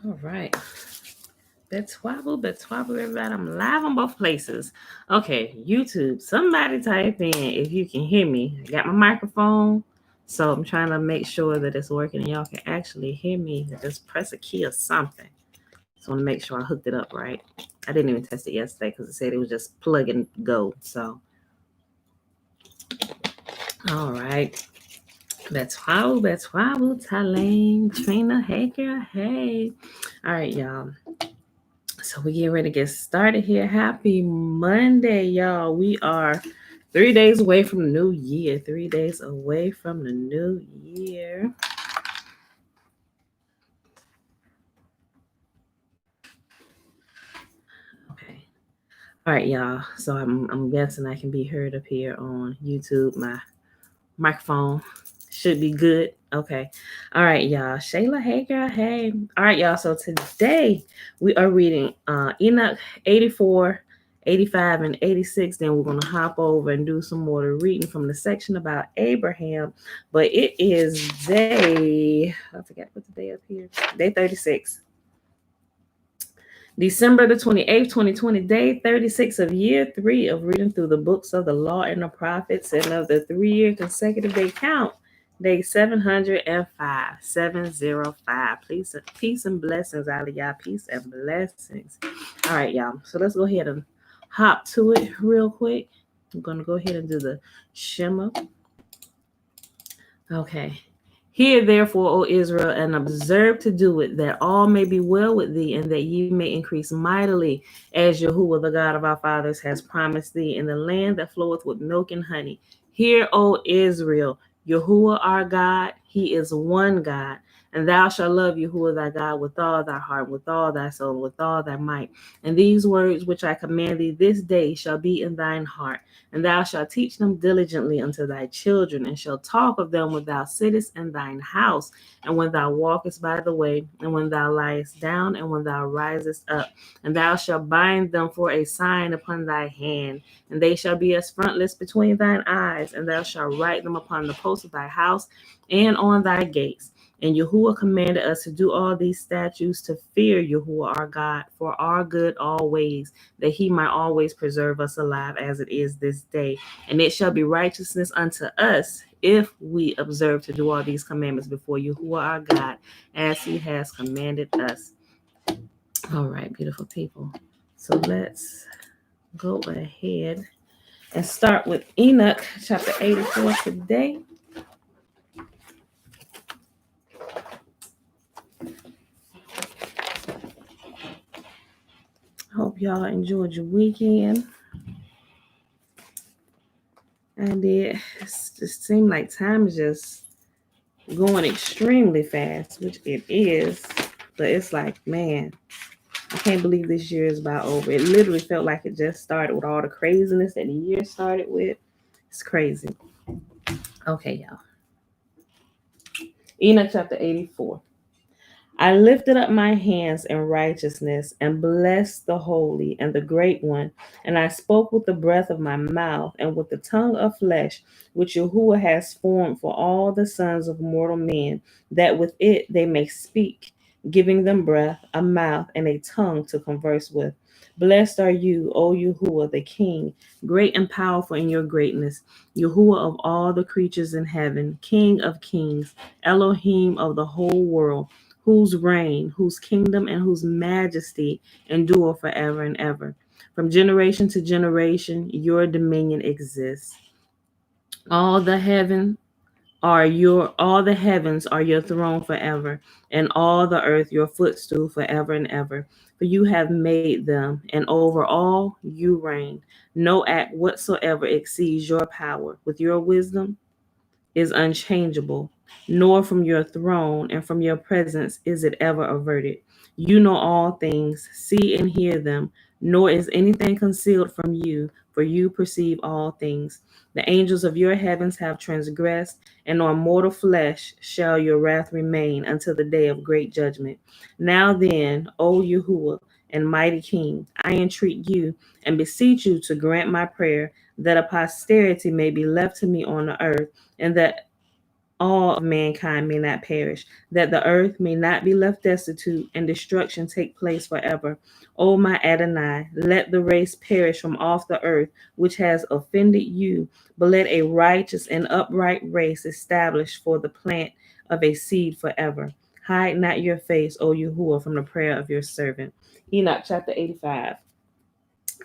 All right. Betwabble, everybody. I'm live on both places. Okay, YouTube. Somebody type in if you can hear me. I got my microphone, so I'm trying to make sure that it's working and y'all can actually hear me. Just press a key or something. Just want to make sure I hooked it up right. I didn't even test it yesterday because it said it was just plug and go. So, all right. Betwabble, Talane, Trina, hey girl, hey. All right, y'all. So we get ready to get started here. Happy Monday, y'all. We are 3 days away from the new year. 3 days away from the new year. Okay. All right, y'all. So I'm guessing I can be heard up here on YouTube. My microphone should be good. Okay. All right, y'all. Shayla, hey girl, hey. All right, y'all. So today we are reading Enoch 84, 85, and 86. Then we're gonna hop over and do some more reading from the section about Abraham. But it is I forgot what the day up here. Day 36. December the 28th, 2020, day 36 of year 3 of reading through the books of the law and the prophets and of the 3-year consecutive day count, day 705, 705. Please, peace and blessings out of y'all. Peace and blessings. All right, y'all. So let's go ahead and hop to it real quick. I'm going to go ahead and do the shimmer. Okay. Hear therefore, O Israel, and observe to do it, that all may be well with thee, and that ye may increase mightily, as Yahuwah, the God of our fathers, has promised thee, in the land that floweth with milk and honey. Hear, O Israel, Yahuwah our God, he is one God, and thou shalt love Yahuwah thy God with all thy heart, with all thy soul, with all thy might. And these words which I command thee this day shall be in thine heart, and thou shalt teach them diligently unto thy children, and shalt talk of them when thou sittest in thine house, and when thou walkest by the way, and when thou liest down, and when thou risest up. And thou shalt bind them for a sign upon thy hand, and they shall be as frontlets between thine eyes, and thou shalt write them upon the posts of thy house and on thy gates. And Yahuwah commanded us to do all these statutes to fear Yahuwah our God for our good always, that he might always preserve us alive as it is this day. And it shall be righteousness unto us if we observe to do all these commandments before Yahuwah our God, as he has commanded us. All right, beautiful people. So let's go ahead and start with Enoch chapter 84 today. Hope y'all enjoyed your weekend. And it just seemed like time is just going extremely fast, which it is. But it's like, man, I can't believe this year is about over. It literally felt like it just started with all the craziness that the year started with. It's crazy. Okay, y'all. Enoch chapter 84. I lifted up my hands in righteousness and blessed the Holy and the Great One. And I spoke with the breath of my mouth and with the tongue of flesh, which Yahuwah has formed for all the sons of mortal men, that with it they may speak, giving them breath, a mouth, and a tongue to converse with. Blessed are you, O Yahuwah, the King, great and powerful in your greatness, Yahuwah of all the creatures in heaven, King of kings, Elohim of the whole world, whose reign, whose kingdom, and whose majesty endure forever and ever. From generation to generation, your dominion exists. All the heavens are your throne forever, and all the earth your footstool forever and ever. For you have made them, and over all you reign. No act whatsoever exceeds your power. With your wisdom is unchangeable, nor from your throne and from your presence is it ever averted. You know all things, see and hear them, nor is anything concealed from you, for you perceive all things. The angels of your heavens have transgressed, and on mortal flesh shall your wrath remain until the day of great judgment. Now then, O Yahuwah and mighty King, I entreat you and beseech you to grant my prayer, that a posterity may be left to me on the earth, and that all of mankind may not perish, that the earth may not be left destitute and destruction take place forever. O my Adonai, let the race perish from off the earth which has offended you, but let a righteous and upright race establish for the plant of a seed forever. Hide not your face, O Yahuwah, from the prayer of your servant. Enoch chapter 85.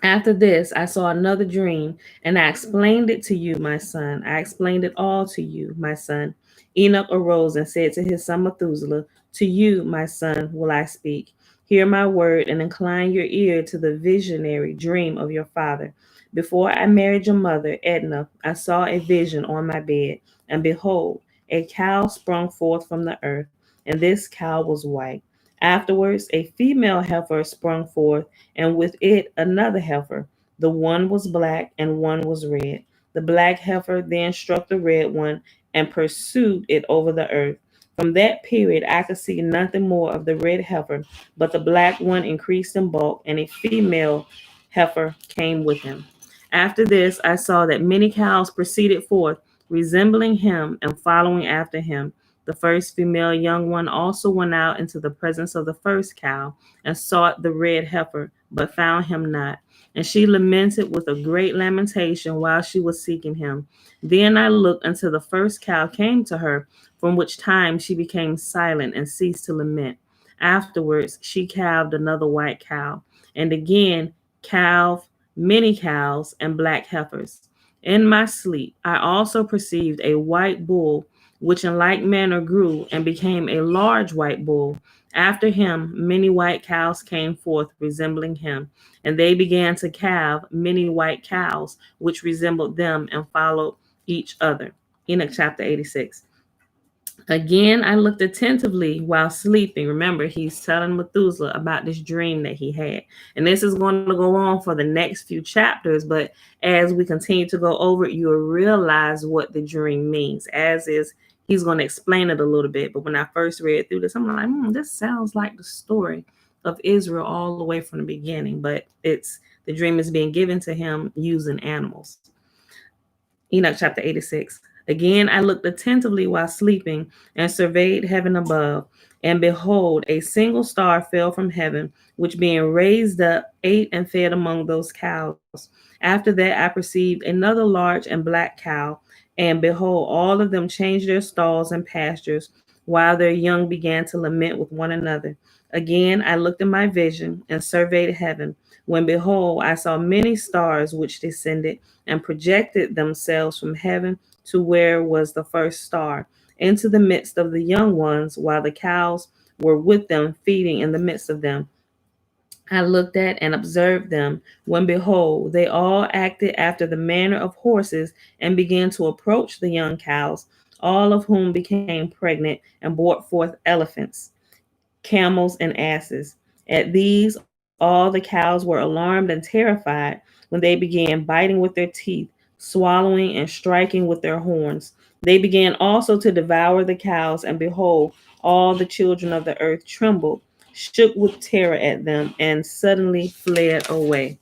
After this, I saw another dream, and I explained it to you, my son. I explained it all to you, my son. Enoch arose and said to his son Methuselah, to you, my son, will I speak. Hear my word and incline your ear to the visionary dream of your father. Before I married your mother, Edna, I saw a vision on my bed, and behold, a cow sprung forth from the earth, and this cow was white. Afterwards, a female heifer sprung forth, and with it another heifer. The one was black and one was red. The black heifer then struck the red one and pursued it over the earth. From that period, I could see nothing more of the red heifer, but the black one increased in bulk, and a female heifer came with him. After this, I saw that many cows proceeded forth, resembling him and following after him. The first female young one also went out into the presence of the first cow and sought the red heifer, but found him not. And she lamented with a great lamentation while she was seeking him. Then I looked until the first cow came to her, from which time she became silent and ceased to lament. Afterwards, she calved another white cow, and again calved many cows and black heifers. In my sleep, I also perceived a white bull, which in like manner grew and became a large white bull. After him, many white cows came forth, resembling him, and they began to calve many white cows, which resembled them and followed each other. Enoch chapter 86. Again, I looked attentively while sleeping. Remember, he's telling Methuselah about this dream that he had. And this is going to go on for the next few chapters, but as we continue to go over it, you'll realize what the dream means. As is, he's going to explain it a little bit. But when I first read through this, I'm like, this sounds like the story of Israel all the way from the beginning. But it's the dream is being given to him using animals. Enoch chapter 86. Again, I looked attentively while sleeping and surveyed heaven above. And behold, a single star fell from heaven, which being raised up, ate and fed among those cows. After that, I perceived another large and black cow. And behold, all of them changed their stalls and pastures, while their young began to lament with one another. Again, I looked in my vision and surveyed heaven, when behold, I saw many stars which descended and projected themselves from heaven to where was the first star, into the midst of the young ones, while the cows were with them, feeding in the midst of them. I looked at and observed them, when behold, they all acted after the manner of horses and began to approach the young cows, all of whom became pregnant and brought forth elephants, camels, and asses. At these, all the cows were alarmed and terrified when they began biting with their teeth, swallowing, and striking with their horns. They began also to devour the cows, and behold, all the children of the earth trembled, shook with terror at them, and suddenly fled away.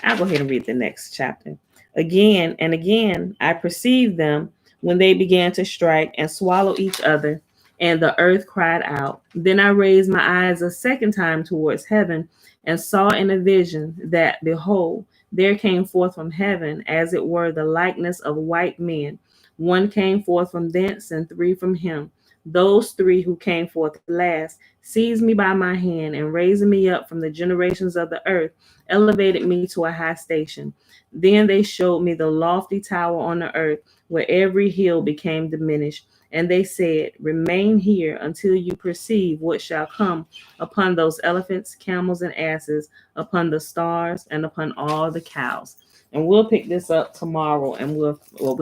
I'll go ahead and read the next chapter. Again and again I perceived them when they began to strike and swallow each other, and the earth cried out. Then I raised my eyes a second time towards heaven and saw in a vision that, behold, there came forth from heaven, as it were the likeness of white men. One came forth from thence, and three from him. Those three who came forth last seized me by my hand, and raising me up from the generations of the earth, elevated me to a high station. Then they showed me the lofty tower on the earth, where every hill became diminished. And they said, remain here until you perceive what shall come upon those elephants, camels, and asses, upon the stars, and upon all the cows. And we'll pick this up tomorrow, and we're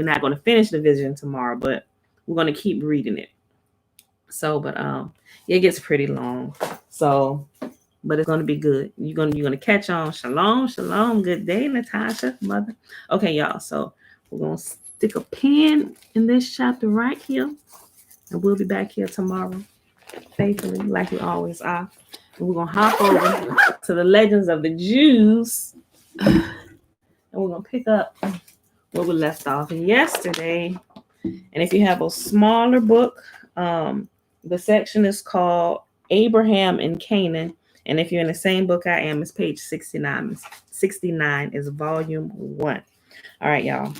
not going to finish the vision tomorrow, but we're going to keep reading it. So, but it gets pretty long. So, but it's gonna be good. You're gonna catch on. Shalom, shalom. Good day, Natasha, mother. Okay, y'all. So we're gonna stick a pin in this chapter right here, and we'll be back here tomorrow, faithfully, like we always are. And we're gonna hop over to the Legends of the Jews, and we're gonna pick up where we left off yesterday. And if you have a smaller book, the section is called Abraham in Canaan. And if you're in the same book I am, it's page 69. 69 is volume 1. All right, y'all.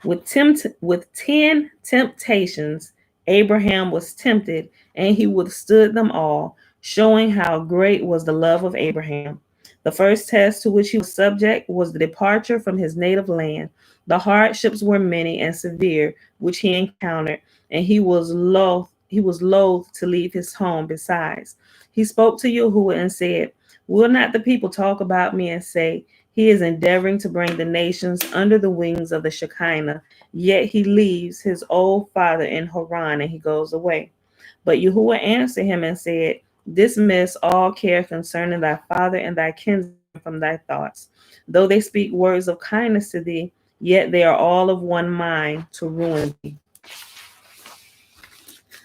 With 10 temptations, Abraham was tempted, and he withstood them all, showing how great was the love of Abraham. The first test to which he was subject was the departure from his native land. The hardships were many and severe which he encountered, and he was loath to leave his home. Besides, he spoke to Yahuwah and said, "Will not the people talk about me and say, he is endeavoring to bring the nations under the wings of the Shekinah, yet he leaves his old father in Haran and he goes away." But Yahuwah answered him and said, "Dismiss all care concerning thy father and thy kinsmen from thy thoughts. Though they speak words of kindness to thee, yet they are all of one mind to ruin thee."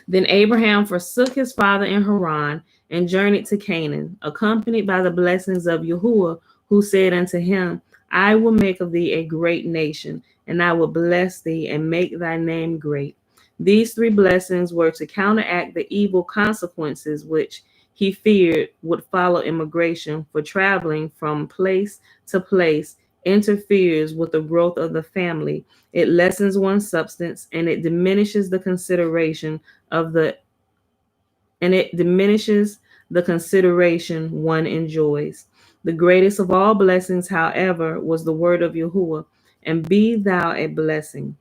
Then Abraham forsook his father in Haran and journeyed to Canaan, accompanied by the blessings of Yahuwah, who said unto him, "I will make of thee a great nation, and I will bless thee and make thy name great." These three blessings were to counteract the evil consequences which he feared would follow immigration, for traveling from place to place interferes with the growth of the family. It lessens one's substance, and it diminishes the consideration one enjoys. The greatest of all blessings, however, was the word of Yahuwah, "And be thou a blessing."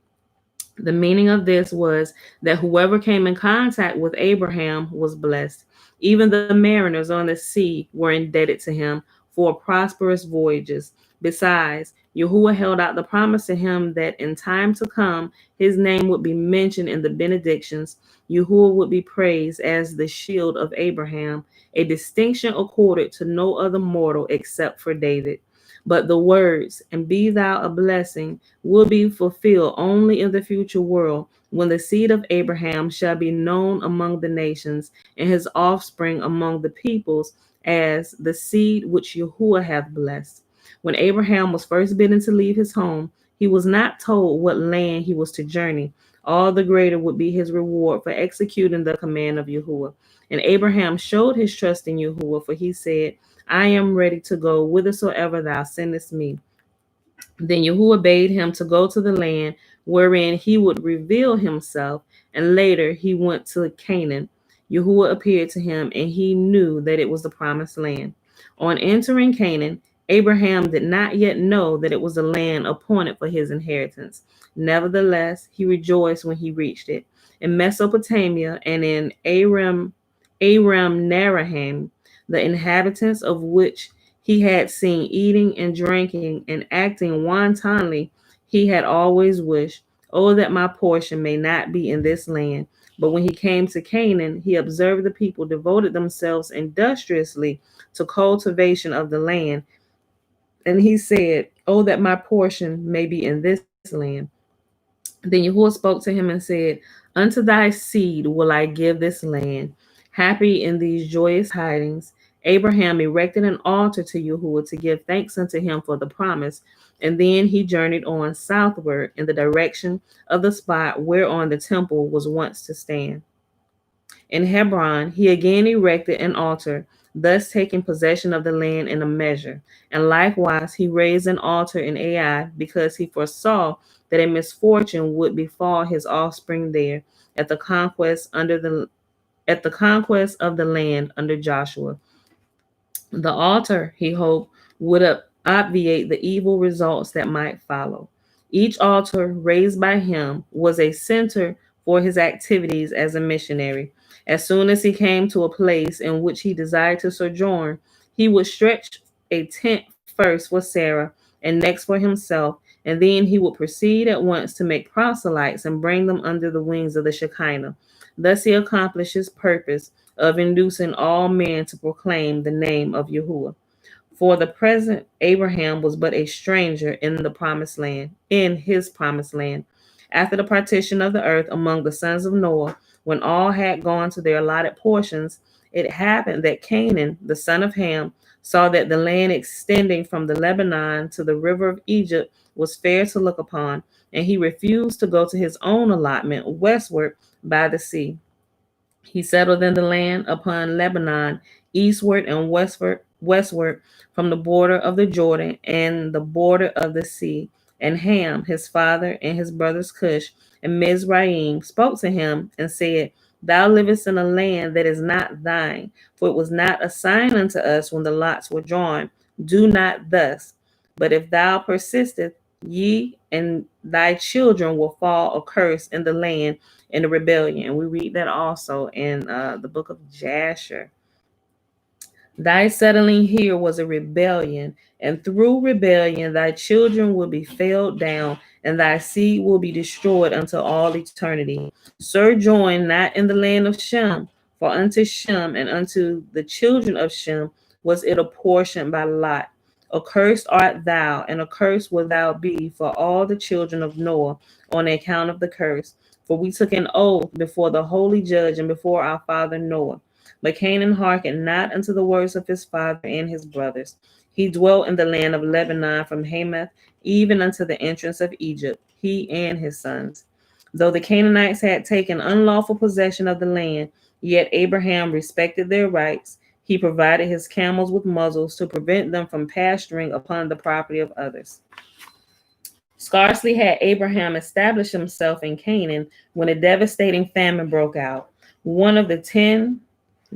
The meaning of this was that whoever came in contact with Abraham was blessed. Even the mariners on the sea were indebted to him for prosperous voyages. Besides, Yahuwah held out the promise to him that in time to come, his name would be mentioned in the benedictions. Yahuwah would be praised as the shield of Abraham, a distinction accorded to no other mortal except for David. But the words, "and be thou a blessing," will be fulfilled only in the future world, when the seed of Abraham shall be known among the nations, and his offspring among the peoples, as the seed which Yahuwah hath blessed. When Abraham was first bidden to leave his home, he was not told what land he was to journey. All the greater would be his reward for executing the command of Yahuwah. And Abraham showed his trust in Yahuwah, for he said, "I am ready to go whithersoever thou sendest me." Then Yahuwah bade him to go to the land wherein he would reveal himself, and later he went to Canaan. Yahuwah appeared to him, and he knew that it was the promised land. On entering Canaan, Abraham did not yet know that it was the land appointed for his inheritance. Nevertheless, he rejoiced when he reached it. In Mesopotamia and in Aram Naharaim, the inhabitants of which he had seen eating and drinking and acting wantonly, he had always wished, "Oh, that my portion may not be in this land." But when he came to Canaan, he observed the people devoted themselves industriously to cultivation of the land. And he said, "Oh, that my portion may be in this land." Then Yahuwah spoke to him and said, "Unto thy seed will I give this land." Happy in these joyous tidings, Abraham erected an altar to Yahuwah to give thanks unto him for the promise, and then he journeyed on southward in the direction of the spot whereon the temple was once to stand. In Hebron, he again erected an altar, thus taking possession of the land in a measure. And likewise, he raised an altar in Ai, because he foresaw that a misfortune would befall his offspring there at the conquest of the land under Joshua. The altar, he hoped, would obviate the evil results that might follow. Each altar raised by him was a center for his activities as a missionary. As soon as he came to a place in which he desired to sojourn, he would stretch a tent first for Sarah and next for himself, and then he would proceed at once to make proselytes and bring them under the wings of the Shekinah. Thus he accomplished his purpose of inducing all men to proclaim the name of Yahuwah. For the present, Abraham was but a stranger in his promised land. After the partition of the earth among the sons of Noah, when all had gone to their allotted portions, It happened that Canaan, the son of Ham, saw that the land extending from the Lebanon to the river of Egypt was fair to look upon, and he refused to go to his own allotment westward by the sea. He settled in the land upon Lebanon, eastward and westward from the border of the Jordan and the border of the sea. And Ham, his father, and his brothers Cush and Mizraim spoke to him and said, Thou livest in a land that is not thine, for it was not assigned unto us when the lots were drawn. Do not thus. But if thou persistest, ye and thy children will fall accursed in the land in the rebellion. And we read that also in the book of Jasher. Thy settling here was a rebellion, and through rebellion thy children will be felled down, and thy seed will be destroyed unto all eternity. Sojourn not in the land of Shem, for unto Shem and unto the children of Shem was it apportioned by lot. Accursed art thou, and accursed wilt thou be for all the children of Noah on account of the curse. For we took an oath before the holy judge and before our father Noah. But Canaan hearkened not unto the words of his father and his brothers. He dwelt in the land of Lebanon from Hamath even unto the entrance of Egypt, he and his sons. Though the Canaanites had taken unlawful possession of the land, yet Abraham respected their rights. He provided his camels with muzzles to prevent them from pasturing upon the property of others. Scarcely had Abraham established himself in Canaan when a devastating famine broke out. One of the 10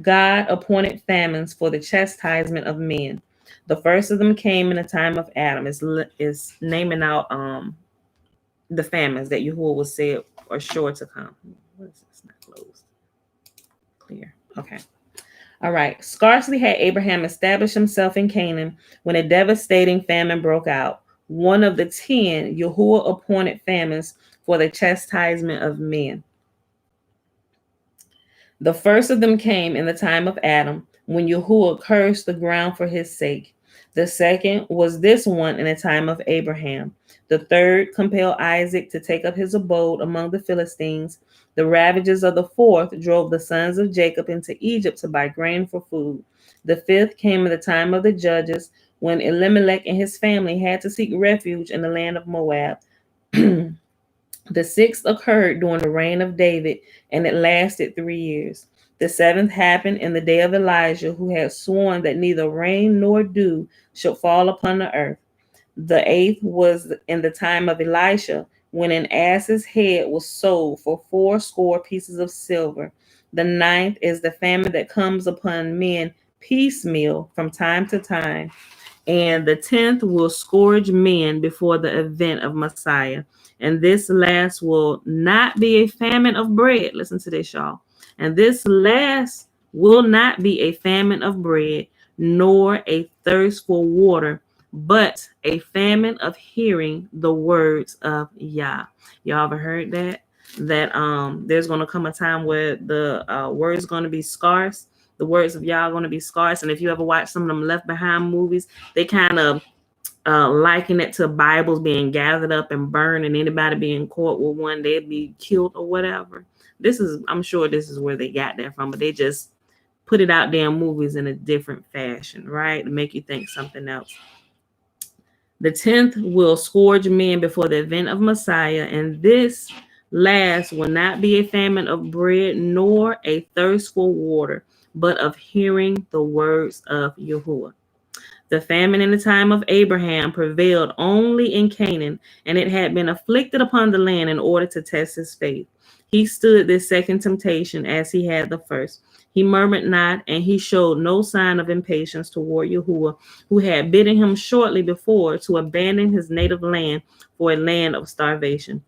God-appointed famines for the chastisement of men. The first of them came in the time of Adam. Is naming out the famines that Yahuwah was said are sure to come. What is this? Not closed. Clear. Okay. All right. Scarcely had Abraham established himself in Canaan when a devastating famine broke out. One of the 10 Yahuwah appointed famines for the chastisement of men. The first of them came in the time of Adam, when Yahuwah cursed the ground for his sake. The second was this one in the time of Abraham. The third compelled Isaac to take up his abode among the Philistines. The ravages of the fourth drove the sons of Jacob into Egypt to buy grain for food. The fifth came in the time of the judges, when Elimelech and his family had to seek refuge in the land of Moab. The sixth occurred during the reign of David, and it lasted 3 years. The seventh happened in the day of Elijah, who had sworn that neither rain nor dew should fall upon the earth. The eighth was in the time of Elisha, when an ass's head was sold for 80 pieces of silver. The ninth is the famine that comes upon men piecemeal from time to time. And the 10th will scourge men before the event of Messiah. And this last will not be a famine of bread. Listen to this, y'all. And this last will not be a famine of bread, nor a thirst for water, but a famine of hearing the words of Yah. Y'all ever heard that? That there's going to come a time where the words going to be scarce. The words of Yah are going to be scarce. And if you ever watch some of them Left Behind movies, they kind of liken it to Bibles being gathered up and burned, and anybody being caught with one, they'd be killed or whatever. I'm sure this is where they got that from, but they just put it out there in movies in a different fashion, right? To make you think something else. The 10th will scourge men before the event of Messiah, and this last will not be a famine of bread nor a thirst for water, but of hearing the words of Yahuwah. The famine in the time of Abraham prevailed only in Canaan, and it had been afflicted upon the land in order to test his faith. He stood this second temptation as he had the first. He murmured not, and he showed no sign of impatience toward Yahuwah, who had bidden him shortly before to abandon his native land for a land of starvation.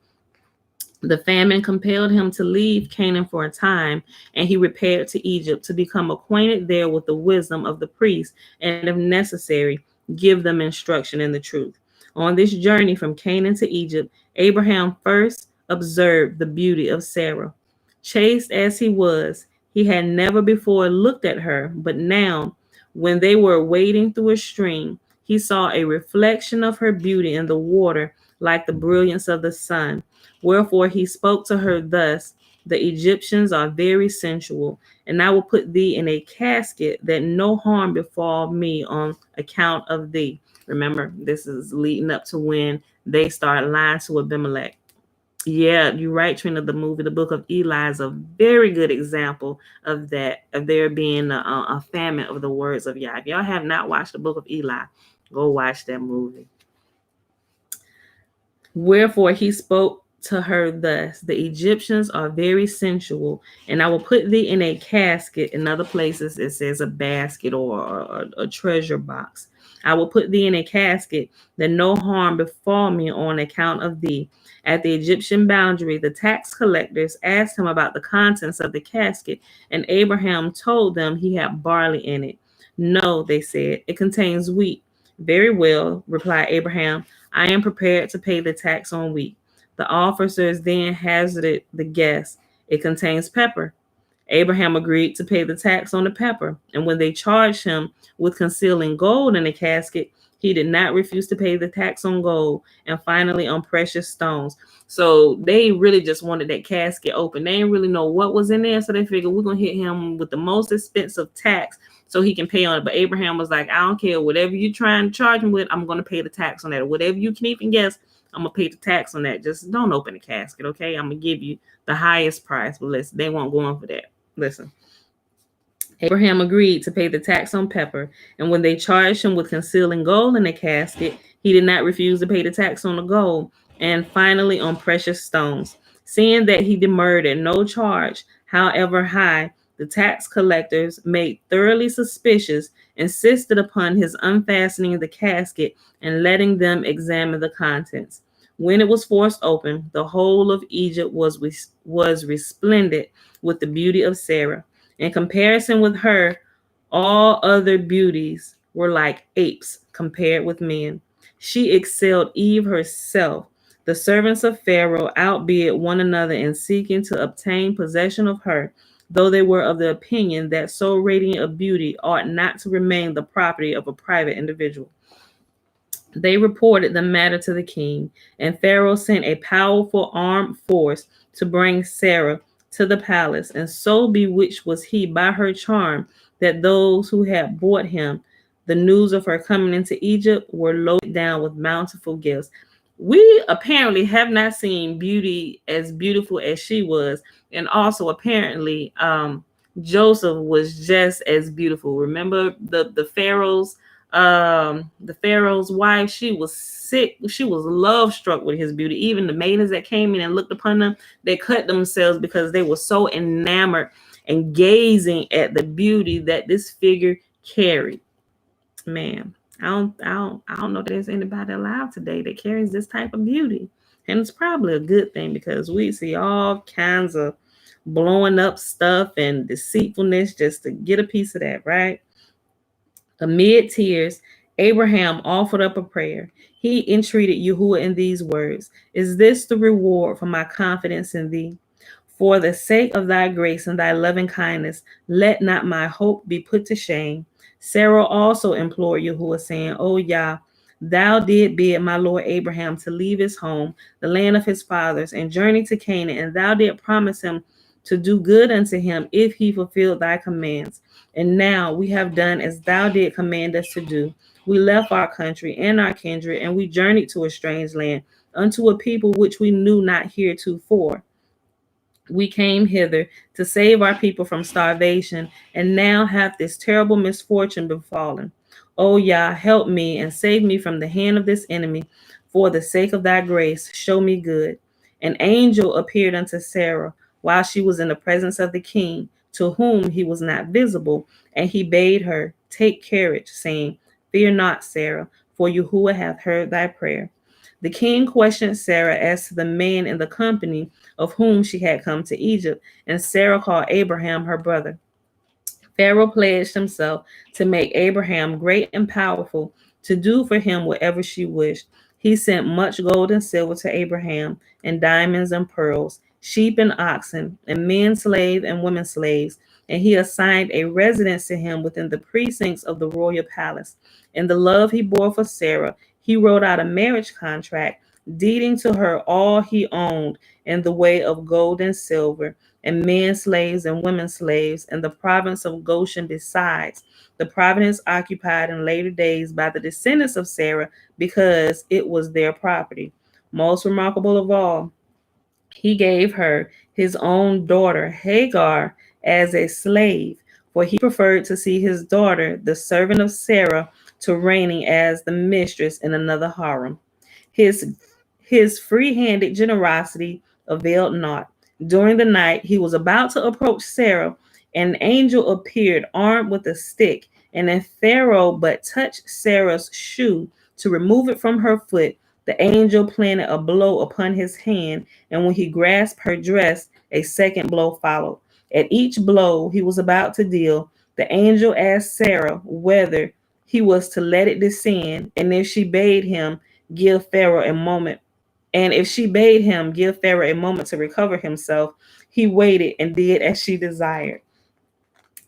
The famine compelled him to leave Canaan for a time, and he repaired to Egypt to become acquainted there with the wisdom of the priests, and if necessary, give them instruction in the truth. On this journey from Canaan to Egypt, Abraham first observed the beauty of Sarah. Chaste as he was, he had never before looked at her, but now, when they were wading through a stream, he saw a reflection of her beauty in the water like the brilliance of the sun. Wherefore he spoke to her thus, The Egyptians are very sensual, and I will put thee in a casket that no harm befall me on account of thee. Remember, this is leading up to when they start lying to Abimelech. Yeah, you're right, Trina. The movie, The Book of Eli, is a very good example of that, of there being a famine of the words of Yah. If y'all have not watched The Book of Eli, go watch that movie. Wherefore he spoke to her thus: the Egyptians are very sensual, and I will put thee in a casket. In other places, it says a basket or a treasure box. I will put thee in a casket, that no harm befall me on account of thee. At the Egyptian boundary, the tax collectors asked him about the contents of the casket, and Abraham told them he had barley in it. No, they said, it contains wheat. Very well, replied Abraham. I am prepared to pay the tax on wheat. The officers then hazarded the guess. It contains pepper. Abraham agreed to pay the tax on the pepper, and when they charged him with concealing gold in a casket, he did not refuse to pay the tax on gold and finally on precious stones. So they really just wanted that casket open. They didn't really know what was in there, so they figured we're going to hit him with the most expensive tax so he can pay on it. But Abraham was like, I don't care. Whatever you're trying to charge him with, I'm going to pay the tax on that. Or whatever you can even guess, I'm going to pay the tax on that. Just don't open the casket, okay? I'm going to give you the highest price. But listen, they won't go on for that. Listen. Abraham agreed to pay the tax on pepper, and when they charged him with concealing gold in the casket, he did not refuse to pay the tax on the gold, and finally on precious stones. Seeing that he demurred at no charge, however high, the tax collectors, made thoroughly suspicious, insisted upon his unfastening the casket and letting them examine the contents. When it was forced open, the whole of Egypt was resplendent with the beauty of Sarah. In comparison with her, all other beauties were like apes compared with men. She excelled Eve herself. The servants of Pharaoh outbid one another in seeking to obtain possession of her, though they were of the opinion that so radiant a beauty ought not to remain the property of a private individual. They reported the matter to the king, and Pharaoh sent a powerful armed force to bring Sarah to the palace, and so bewitched was he by her charm that those who had brought him the news of her coming into Egypt were loaded down with bountiful gifts. We apparently have not seen beauty as beautiful as she was, and also apparently Joseph was just as beautiful. Remember the Pharaoh's wife, she was sick, she was love struck with his beauty. Even the maidens that came in and looked upon them, they cut themselves because they were so enamored and gazing at the beauty that this figure carried. Man, I don't know if there's anybody alive today that carries this type of beauty. And it's probably a good thing because we see all kinds of blowing up stuff and deceitfulness just to get a piece of that, right? Amid tears, Abraham offered up a prayer. He entreated Yahuwah in these words: Is this the reward for my confidence in thee? For the sake of thy grace and thy loving kindness, let not my hope be put to shame. Sarah also implored Yahuwah, saying, O Yah, thou did bid my Lord Abraham to leave his home, the land of his fathers, and journey to Canaan, and thou did promise him to do good unto him if he fulfilled thy commands. And now we have done as thou did command us to do. We left our country and our kindred, and we journeyed to a strange land, unto a people which we knew not heretofore. We came hither to save our people from starvation, and now hath this terrible misfortune befallen. O Yah, help me and save me from the hand of this enemy. For the sake of thy grace, show me good. An angel appeared unto Sarah while she was in the presence of the king, to whom he was not visible, and he bade her take courage, saying, Fear not, Sarah, for Yahuwah hath heard thy prayer. The king questioned Sarah as to the man in the company of whom she had come to Egypt, and Sarah called Abraham her brother. Pharaoh pledged himself to make Abraham great and powerful, to do for him whatever she wished. He sent much gold and silver to Abraham, and diamonds and pearls, sheep and oxen, and men slaves and women slaves, and he assigned a residence to him within the precincts of the royal palace. In the love he bore for Sarah, he wrote out a marriage contract, deeding to her all he owned in the way of gold and silver, and men slaves and women slaves, and the province of Goshen besides, the province occupied in later days by the descendants of Sarah, because it was their property. Most remarkable of all, he gave her his own daughter Hagar as a slave, for he preferred to see his daughter, the servant of Sarah, to reigning as the mistress in another harem. His his free-handed generosity availed not. During the night, he was about to approach Sarah. An angel appeared armed with a stick, and if Pharaoh but touched Sarah's shoe to remove it from her foot, the angel planted a blow upon his hand, and when he grasped her dress, a second blow followed. At each blow he was about to deal, the angel asked Sarah whether he was to let it descend, and if she bade him give Pharaoh a moment. And if she bade him give Pharaoh a moment to recover himself, he waited and did as she desired.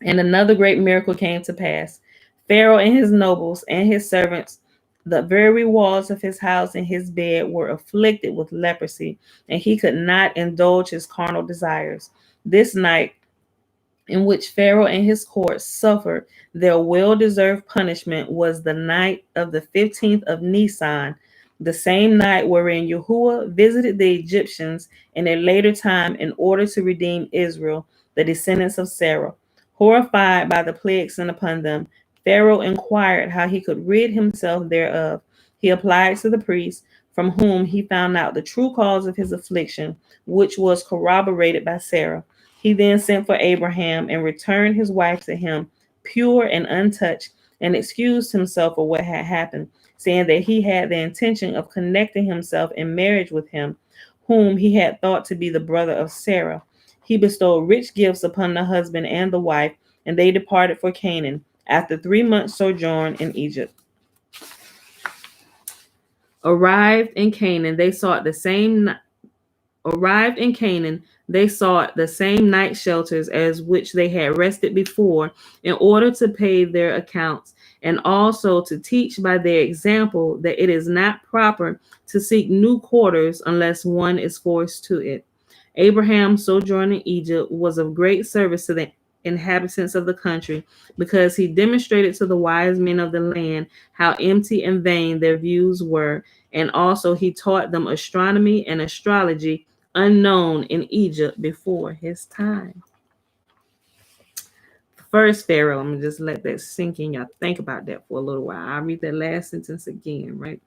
And another great miracle came to pass. Pharaoh and his nobles and his servants, the very walls of his house and his bed were afflicted with leprosy, and he could not indulge his carnal desires. This night in which Pharaoh and his court suffered their well deserved punishment was the night of the 15th of Nisan, the same night wherein Yahuwah visited the Egyptians in a later time in order to redeem Israel, the descendants of Sarah. Horrified by the plague sent upon them, Pharaoh inquired how he could rid himself thereof. He applied to the priest, from whom he found out the true cause of his affliction, which was corroborated by Sarah. He then sent for Abraham and returned his wife to him, pure and untouched, and excused himself for what had happened, saying that he had the intention of connecting himself in marriage with him, whom he had thought to be the brother of Sarah. He bestowed rich gifts upon the husband and the wife, and they departed for Canaan after 3 months' sojourn in Egypt. Arrived in Canaan, they sought the same night shelters as which they had rested before, in order to pay their accounts, and also to teach by their example that it is not proper to seek new quarters unless one is forced to it. Abraham's sojourn in Egypt was of great service to the inhabitants of the country, because he demonstrated to the wise men of the land how empty and vain their views were, and also he taught them astronomy and astrology unknown in Egypt before his time. First Pharaoh, I'm gonna just let that sink in. Y'all think about that for a little while. I'll read that last sentence again, right?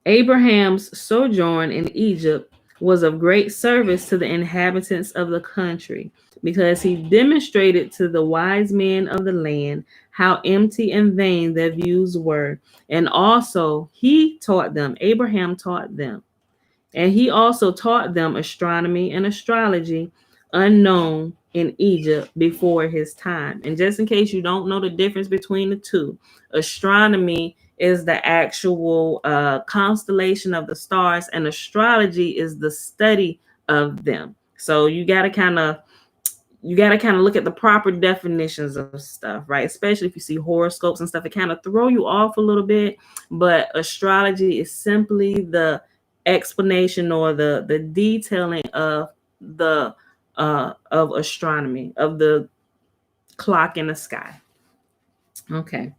Abraham's sojourn in Egypt was of great service to the inhabitants of the country, because he demonstrated to the wise men of the land how empty and vain their views were. And also Abraham taught them, and he also taught them astronomy and astrology unknown in Egypt before his time. And just in case you don't know the difference between the two, astronomy is the actual constellation of the stars, and astrology is the study of them. So you got to kind of look at the proper definitions of stuff, right? Especially if you see horoscopes and stuff, it kind of throw you off a little bit. But astrology is simply the explanation or the detailing of the of astronomy, of the clock in the sky. Okay.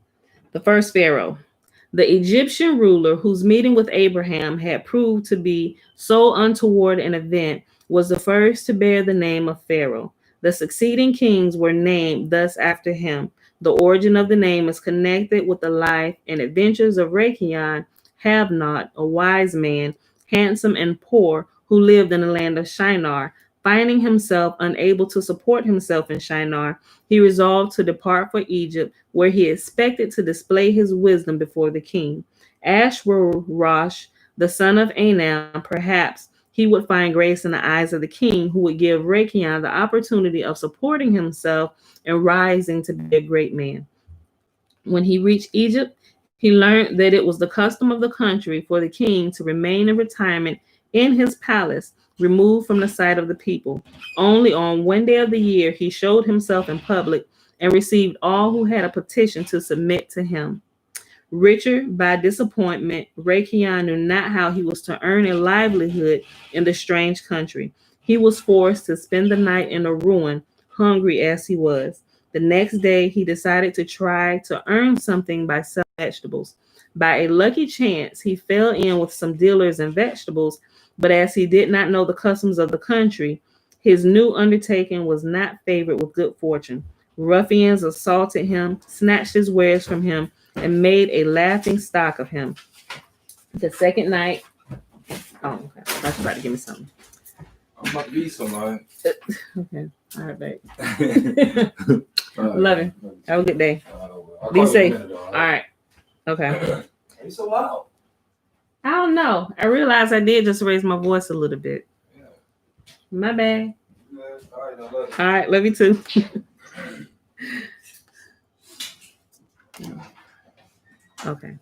The first Pharaoh. The Egyptian ruler, whose meeting with Abraham had proved to be so untoward an event, was the first to bear the name of Pharaoh. The succeeding kings were named thus after him. The origin of the name is connected with the life and adventures of Rechion, Have-not, a wise man, handsome and poor, who lived in the land of Shinar. Finding himself unable to support himself in Shinar, he resolved to depart for Egypt, where he expected to display his wisdom before the king. Ashwerosh, the son of Anam, perhaps he would find grace in the eyes of the king, who would give Rechion the opportunity of supporting himself and rising to be a great man. When he reached Egypt, he learned that it was the custom of the country for the king to remain in retirement in his palace, removed from the sight of the people. Only on one day of the year he showed himself in public and received all who had a petition to submit to him. Richer by disappointment, Rekion knew not how he was to earn a livelihood in the strange country. He was forced to spend the night in a ruin, hungry as he was. The next day, he decided to try to earn something by selling vegetables. By a lucky chance, he fell in with some dealers in vegetables, but as he did not know the customs of the country, his new undertaking was not favored with good fortune. Ruffians assaulted him, snatched his wares from him, and made a laughing stock of him. The second night, oh, okay. I was about to give me something. I'm about to be somebody. Okay, all right, babe. Love you. Have a good day. Be safe. All right. Okay. You so loud. I don't know. I realized I did just raise my voice a little bit. Yeah. My bad. Yeah. All right, love you too. Okay.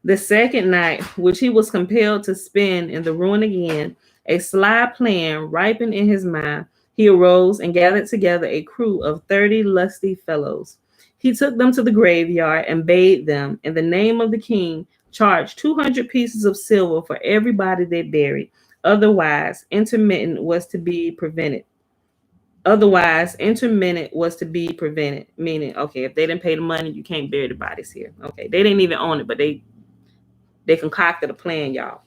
The second night, which he was compelled to spend in the ruin again, a sly plan ripened in his mind. He arose and gathered together a crew of 30 lusty fellows. He took them to the graveyard and bade them, in the name of the king, charge 200 pieces of silver for everybody they buried. Otherwise, intermittent was to be prevented. Meaning, okay, if they didn't pay the money, you can't bury the bodies here. Okay, they didn't even own it, but they concocted a plan, y'all.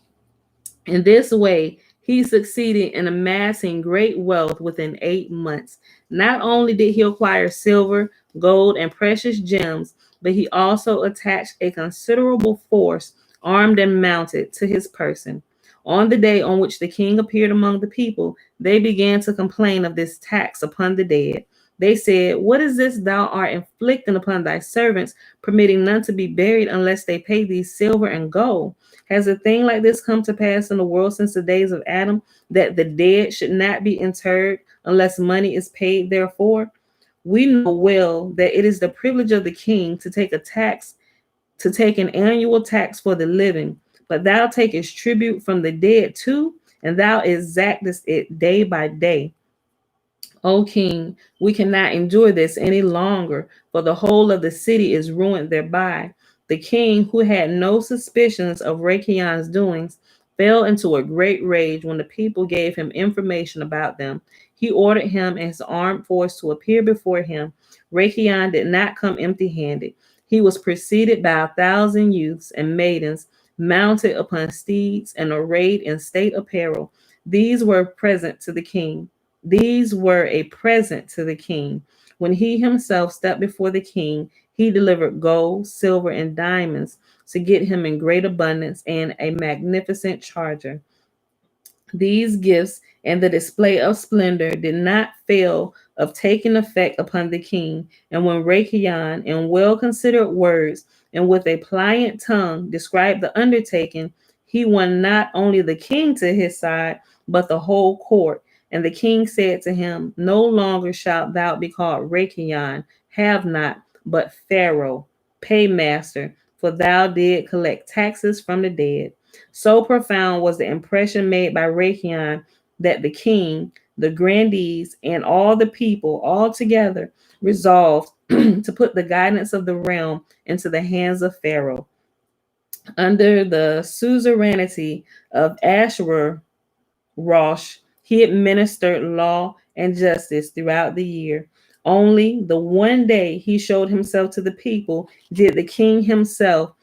In this way, he succeeded in amassing great wealth within 8 months. Not only did he acquire silver, gold, and precious gems, but he also attached a considerable force, armed and mounted, to his person. On the day on which the king appeared among the people, they began to complain of this tax upon the dead. They said, "What is this thou art inflicting upon thy servants, permitting none to be buried unless they pay thee silver and gold? Has a thing like this come to pass in the world since the days of Adam, that the dead should not be interred unless money is paid therefor? We know well that it is the privilege of the king to take an annual tax for the living, but thou takest tribute from the dead too, and thou exactest it day by day. O king, we cannot endure this any longer, for the whole of the city is ruined thereby." The king, who had no suspicions of Rakion's doings, fell into a great rage when the people gave him information about them. He ordered him and his armed force to appear before him. Rakion did not come empty-handed. He was preceded by 1,000 youths and maidens, mounted upon steeds and arrayed in state apparel. These were present to the king. These were a present to the king. When he himself stepped before the king, he delivered gold, silver, and diamonds to get him in great abundance and a magnificent charger. These gifts and the display of splendor did not fail of taking effect upon the king. And when Rakion, in well considered words and with a pliant tongue, described the undertaking, he won not only the king to his side, but the whole court. And the king said to him, "No longer shalt thou be called Rakion, have not, but Pharaoh, paymaster, for thou did collect taxes from the dead." So profound was the impression made by Rakion that the king, the grandees, and all the people all together resolved to put the guidance of the realm into the hands of Pharaoh. Under the suzerainty of Ashur Rosh, he administered law and justice throughout the year. Only the one day he showed himself to the people did the king himself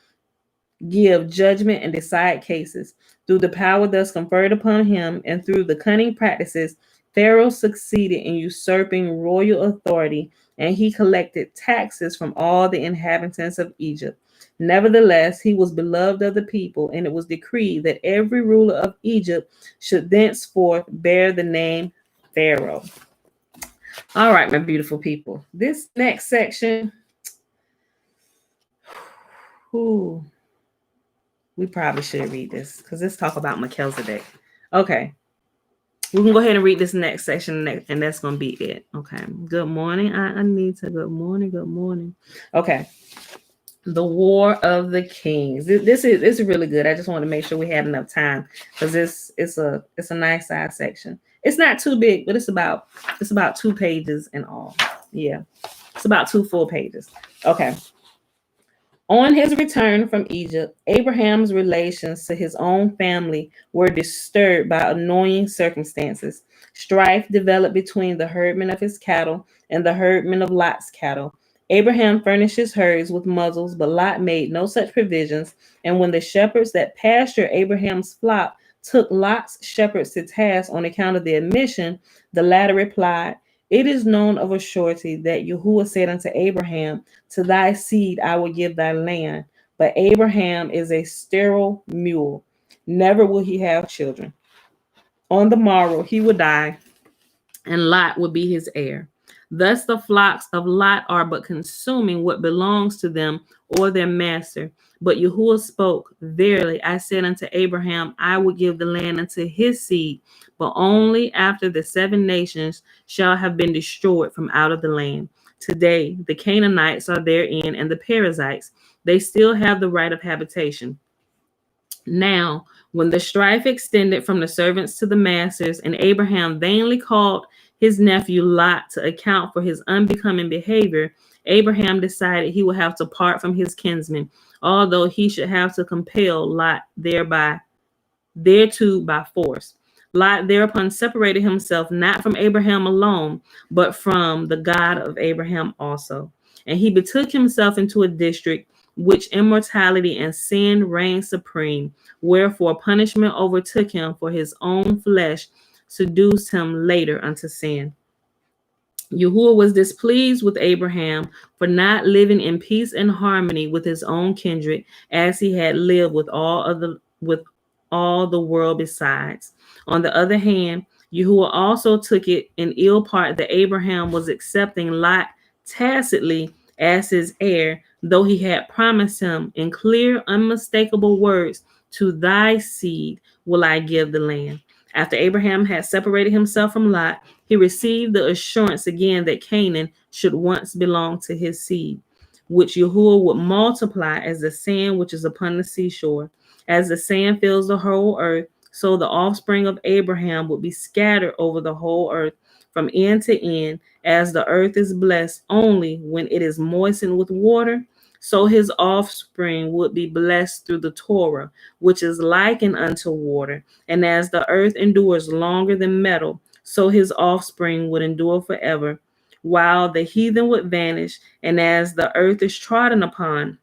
give judgment and decide cases. Through the power thus conferred upon him and through the cunning practices, Pharaoh succeeded in usurping royal authority, and he collected taxes from all the inhabitants of Egypt. Nevertheless, he was beloved of the people, and it was decreed that every ruler of Egypt should thenceforth bear the name Pharaoh. All right, my beautiful people. This next section, we probably should read this because let's talk about Melchizedek. Okay. We can go ahead and read this next section, and that's going to be it. Okay. Good morning, Anita. Good morning. Okay. The War of the Kings. This is really good. I just want to make sure we have enough time because it's a nice size section. It's not too big, but it's about 2 pages in all. Yeah. It's about 2 full pages. Okay. On his return from Egypt, Abraham's relations to his own family were disturbed by annoying circumstances. Strife developed between the herdmen of his cattle and the herdmen of Lot's cattle. Abraham furnished his herds with muzzles, but Lot made no such provisions. And when the shepherds that pastured Abraham's flock took Lot's shepherds to task on account of their mission, the latter replied, "It is known of a surety that Yahuwah said unto Abraham, to thy seed I will give thy land. But Abraham is a sterile mule. Never will he have children. On the morrow he will die, and Lot will be his heir. Thus the flocks of Lot are but consuming what belongs to them or their master. But Yahuwah spoke, Verily I said unto Abraham, I will give the land unto his seed, but only after the 7 nations shall have been destroyed from out of the land. Today the Canaanites are therein, and the Perizzites. They still have the right of habitation. Now, when the strife extended from the servants to the masters, and Abraham vainly called his nephew Lot to account for his unbecoming behavior, Abraham decided he would have to part from his kinsmen, although he should have to compel Lot thereto by force. Lot thereupon separated himself not from Abraham alone, but from the God of Abraham also. And he betook himself into a district which immortality and sin reigned supreme. Wherefore punishment overtook him, for his own flesh seduced him later unto sin. Yahuwah was displeased with Abraham for not living in peace and harmony with his own kindred, as he had lived with all the world besides. On the other hand, Yahuwah also took it in ill part that Abraham was accepting Lot tacitly as his heir, though he had promised him in clear, unmistakable words, to thy seed will I give the land. After Abraham had separated himself from Lot, he received the assurance again that Canaan should once belong to his seed, which Yahuwah would multiply as the sand which is upon the seashore. As the sand fills the whole earth, so the offspring of Abraham would be scattered over the whole earth from end to end. As the earth is blessed only when it is moistened with water, so his offspring would be blessed through the Torah, which is likened unto water. And as the earth endures longer than metal, so his offspring would endure forever, while the heathen would vanish. And as the earth is trodden upon,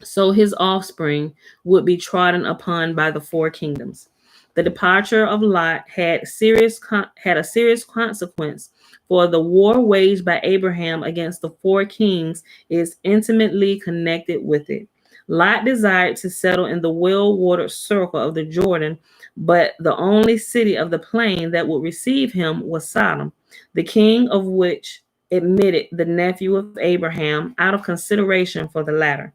so his offspring would be trodden upon by the 4 kingdoms. The departure of Lot had a serious consequence, for the war waged by Abraham against the 4 kings is intimately connected with it. Lot desired to settle in the well-watered circle of the Jordan, but the only city of the plain that would receive him was Sodom, the king of which admitted the nephew of Abraham out of consideration for the latter.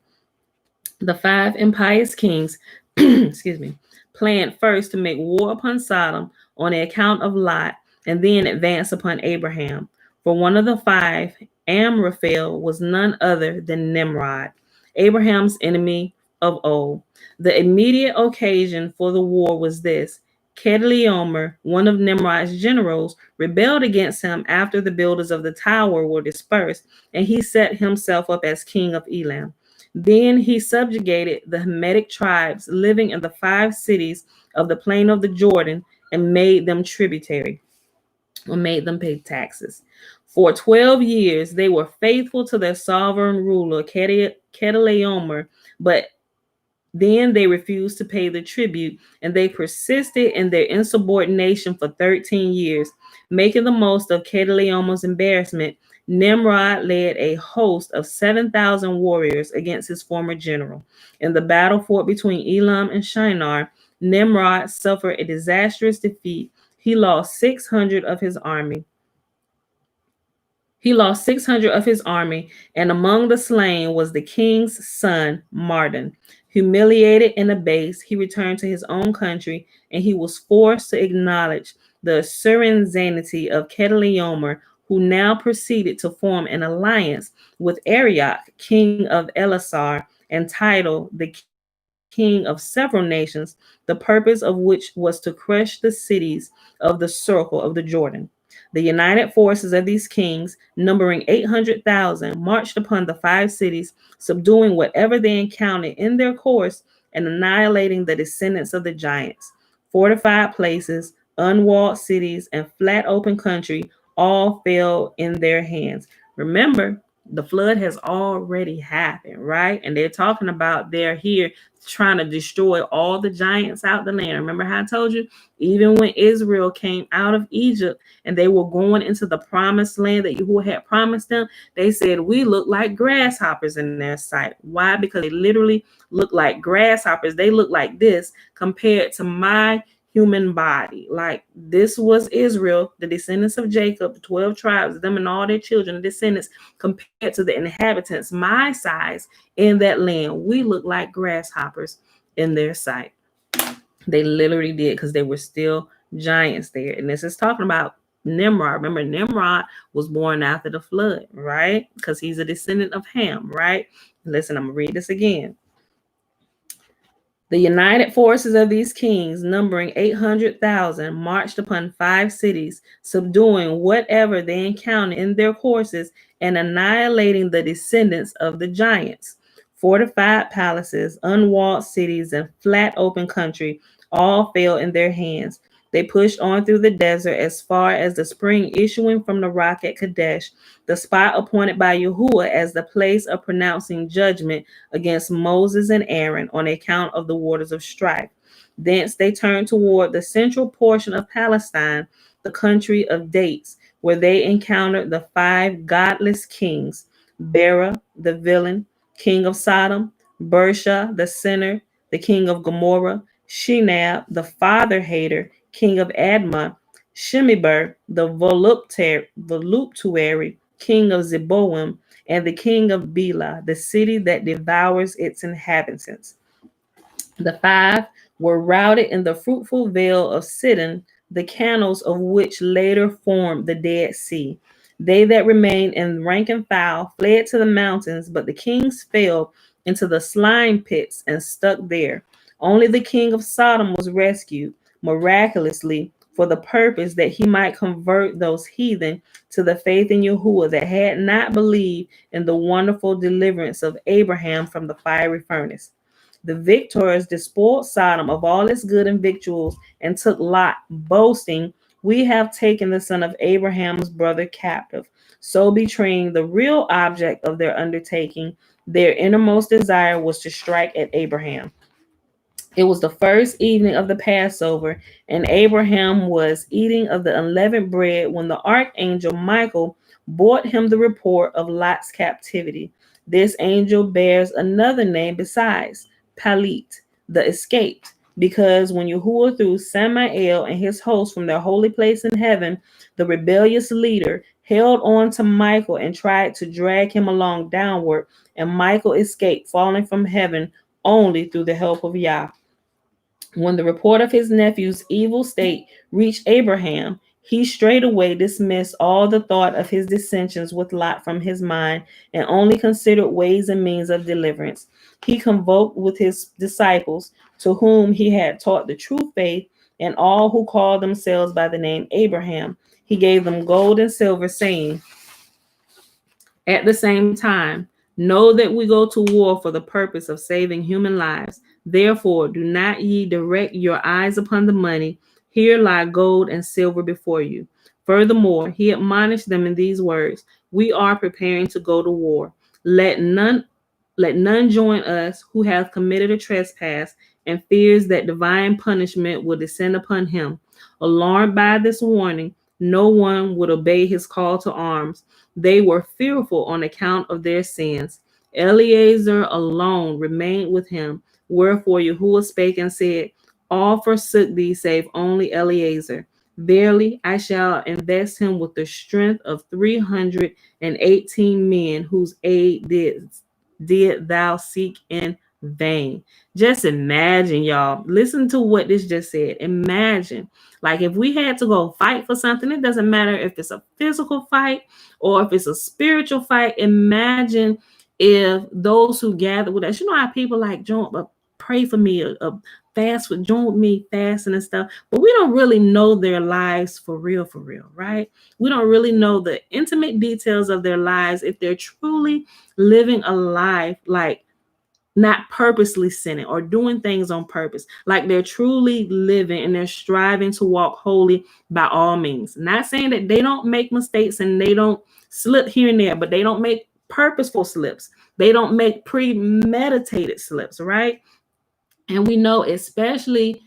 The 5 impious kings, excuse me, planned first to make war upon Sodom on the account of Lot, and then advance upon Abraham. For one of the 5, Amraphel, was none other than Nimrod, Abraham's enemy of old. The immediate occasion for the war was this: Kedorlaomer, one of Nimrod's generals, rebelled against him after the builders of the tower were dispersed, and he set himself up as king of Elam. Then he subjugated the Hamitic tribes living in the 5 cities of the plain of the Jordan and made them tributary, or made them pay taxes. For 12 years they were faithful to their sovereign ruler, Kedorlaomer, but then they refused to pay the tribute, and they persisted in their insubordination for 13 years. Making the most of Kedorlaomer's embarrassment, Nimrod led a host of 7,000 warriors against his former general. In the battle fought between Elam and Shinar, Nimrod suffered a disastrous defeat. He lost 600 of his army, and among the slain was the king's son, Mardon. Humiliated and abased, he returned to his own country, and he was forced to acknowledge the suzerainty of Kedorlaomer, who now proceeded to form an alliance with Arioch, king of Elasar, and titled the king of several nations, the purpose of which was to crush the cities of the circle of the Jordan. The united forces of these kings, numbering 800,000, marched upon the 5 cities, subduing whatever they encountered in their course and annihilating the descendants of the giants. Fortified places, unwalled cities, and flat open country all fell in their hands. Remember, the flood has already happened, right? And they're talking about they're here trying to destroy all the giants out the land. Remember how I told you, even when Israel came out of Egypt and they were going into the promised land that Yahuwah had promised them, they said, we look like grasshoppers in their sight. Why? Because they literally look like grasshoppers. They look like this compared to my human body. Like, this was Israel, the descendants of Jacob, the 12 tribes, them and all their children, the descendants, compared to the inhabitants my size in that land. We look like grasshoppers in their sight. They literally did, because they were still giants there. And this is talking about Nimrod. Remember, Nimrod was born after the flood, right? Because he's a descendant of Ham, right? Listen, I'm going to read this again. The united forces of these kings, numbering 800,000, marched upon 5 cities, subduing whatever they encountered in their courses and annihilating the descendants of the giants. Fortified palaces, unwalled cities, and flat open country all fell in their hands. They pushed on through the desert as far as the spring issuing from the rock at Kadesh, the spot appointed by Yahuwah as the place of pronouncing judgment against Moses and Aaron on account of the waters of strife. Thence they turned toward the central portion of Palestine, the country of dates, where they encountered the 5 godless kings: Bera, the villain, king of Sodom; Bersha, the sinner, the king of Gomorrah; Shinab, the father hater, king of Admah; Shemiber, the voluptuary, king of Zeboim; and the king of Bela, the city that devours its inhabitants. The 5 were routed in the fruitful vale of Sidon, the canals of which later formed the Dead Sea. They that remained in rank and file fled to the mountains, but the kings fell into the slime pits and stuck there. Only the king of Sodom was rescued miraculously for the purpose that he might convert those heathen to the faith in Yahuwah that had not believed in the wonderful deliverance of Abraham from the fiery furnace. The victors despoiled Sodom of all its good and victuals and took Lot, boasting, we have taken the son of Abraham's brother captive, so betraying the real object of their undertaking. Their innermost desire was to strike at Abraham. It was the first evening of the Passover, and Abraham was eating of the unleavened bread when the archangel Michael brought him the report of Lot's captivity. This angel bears another name besides, Palit, the escaped, because when Yahuwah threw Samael and his host from their holy place in heaven, the rebellious leader held on to Michael and tried to drag him along downward, and Michael escaped, falling from heaven only through the help of Yah. When the report of his nephew's evil state reached Abraham, he straightway dismissed all the thought of his dissensions with Lot from his mind and only considered ways and means of deliverance. He convoked with his disciples, to whom he had taught the true faith, and all who called themselves by the name Abraham. He gave them gold and silver, saying, at the same time, know that we go to war for the purpose of saving human lives. Therefore, do not ye direct your eyes upon the money. Here lie gold and silver before you. Furthermore, he admonished them in these words: we are preparing to go to war. Let none let none join us who hath committed a trespass and fears that divine punishment will descend upon him. Alarmed by this warning, no one would obey his call to arms. They were fearful on account of their sins. Eleazar alone remained with him. Wherefore Yahuwah spake and said, all forsook thee, save only Eleazar. Verily, I shall invest him with the strength of 318 men, whose aid did thou seek in vain. Just imagine, y'all. Listen to what this just said. Imagine, like, if we had to go fight for something, it doesn't matter if it's a physical fight or if it's a spiritual fight. Imagine if those who gather with us, you know how people like, John, pray for me, join with me fasting and stuff, but we don't really know their lives for real, right? We don't really know the intimate details of their lives if they're truly living a life like not purposely sinning or doing things on purpose, like they're truly living and they're striving to walk holy by all means. Not saying that they don't make mistakes and they don't slip here and there, but they don't make purposeful slips. They don't make premeditated slips, right? And we know, especially,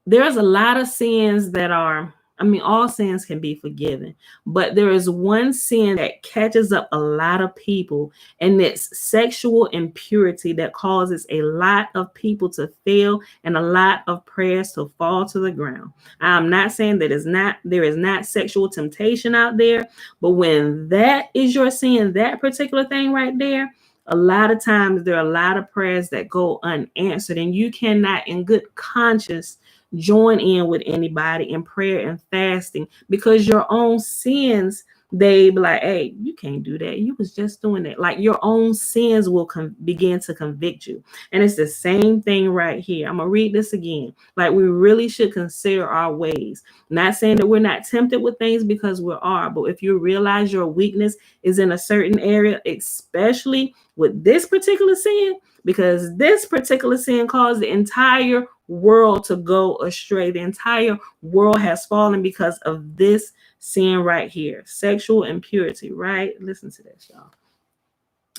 there's a lot of sins that are, I mean, all sins can be forgiven, but there is one sin that catches up a lot of people, and it's sexual impurity that causes a lot of people to fail and a lot of prayers to fall to the ground. I'm not saying that there is not sexual temptation out there, but when that is your sin, that particular thing right there, a lot of times there are a lot of prayers that go unanswered, and you cannot in good conscience join in with anybody in prayer and fasting because your own sins, they be like, hey, you can't do that, you was just doing that. Like your own sins will begin to convict you. And it's the same thing right here. I'm gonna read this again. Like, we really should consider our ways. Not saying that we're not tempted with things, because we are, but if you realize your weakness is in a certain area, especially with this particular sin, because this particular sin caused the entire world to go astray. The entire world has fallen because of this sin right here, sexual impurity, right? Listen to this, y'all.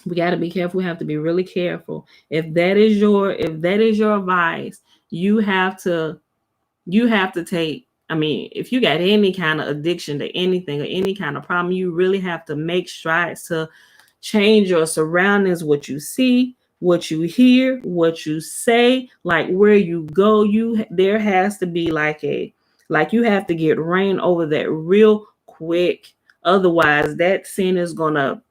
We got to be careful. We have to be really careful. If that is your vice, you have to take, I mean, if you got any kind of addiction to anything or any kind of problem, you really have to make strides to change your surroundings, what you see, what you hear, what you say, like where you go. There has to be like you have to get rain over that real quick. Otherwise, that sin is gonna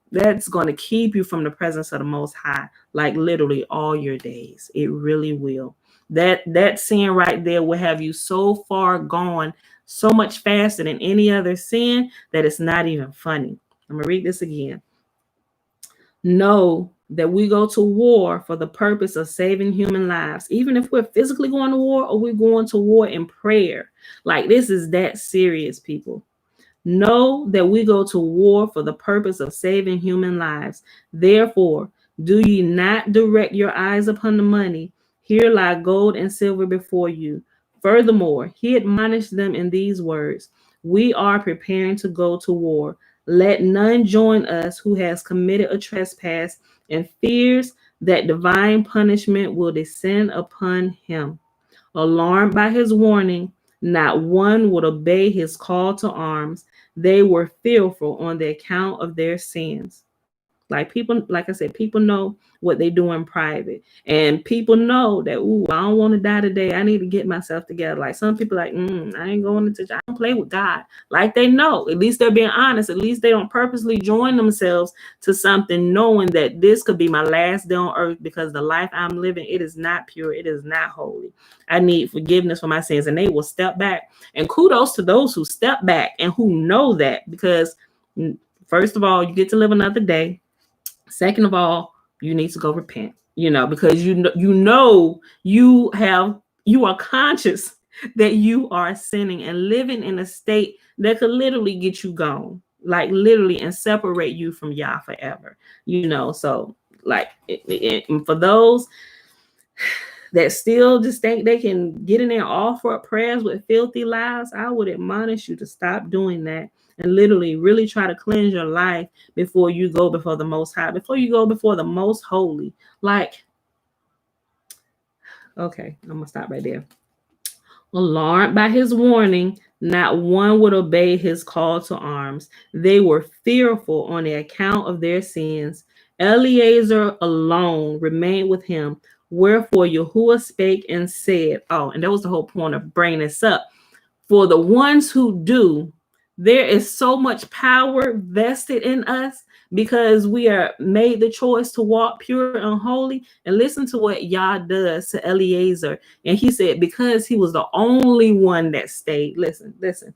keep you from the presence of the Most High, like literally all your days. It really will. That sin right there will have you so far gone, so much faster than any other sin, that it's not even funny. I'm gonna read this again. Know that we go to war for the purpose of saving human lives, even if we're physically going to war or we're going to war in prayer. Like, this is that serious, people. Know that we go to war for the purpose of saving human lives. Therefore, do ye not direct your eyes upon the money. Here lie gold and silver before you. Furthermore, he admonished them in these words: we are preparing to go to war. Let none join us who has committed a trespass and fears that divine punishment will descend upon him. Alarmed by his warning, not one would obey his call to arms. They were fearful on the account of their sins. Like, people, like I said, people know what they do in private. And people know that, ooh, I don't want to die today. I need to get myself together. Like, some people like, I ain't going to church. I don't play with God. Like, they know. At least they're being honest. At least they don't purposely join themselves to something knowing that this could be my last day on earth, because the life I'm living, it is not pure. It is not holy. I need forgiveness for my sins. And they will step back. And kudos to those who step back and who know that, because first of all, you get to live another day. Second of all, you need to go repent, because you are conscious that you are sinning and living in a state that could literally get you gone, like literally, and separate you from Yah forever. So like for those that still just think they can get in there and offer up prayers with filthy lies, I would admonish you to stop doing that and literally really try to cleanse your life before you go before the Most High, before you go before the Most Holy. Like, okay, I'm going to stop right there. Alarmed by his warning, not one would obey his call to arms. They were fearful on the account of their sins. Eleazar alone remained with him. Wherefore Yahuwah spake and said, oh, and that was the whole point of bringing this up. For the ones who do, there is so much power vested in us, because we are made the choice to walk pure and holy. And listen to what Yah does to Eleazar. And he said, because he was the only one that stayed. Listen.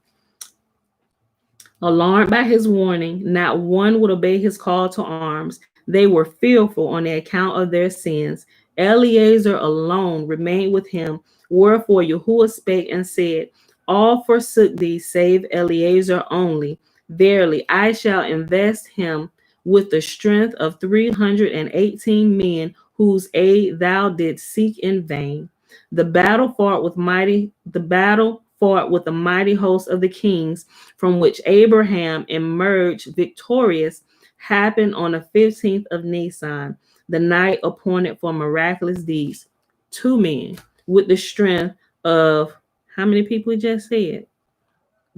Alarmed by his warning, not one would obey his call to arms. They were fearful on the account of their sins. Eleazar alone remained with him. Wherefore Yahuwah spake and said, all forsook thee, save Eleazar only. Verily, I shall invest him with the strength of 318 men, whose aid thou didst seek in vain. The battle fought with the mighty host of the kings, from which Abraham emerged victorious, happened on the 15th of Nisan, the night appointed for miraculous deeds. 2 men with the strength of how many people we just said?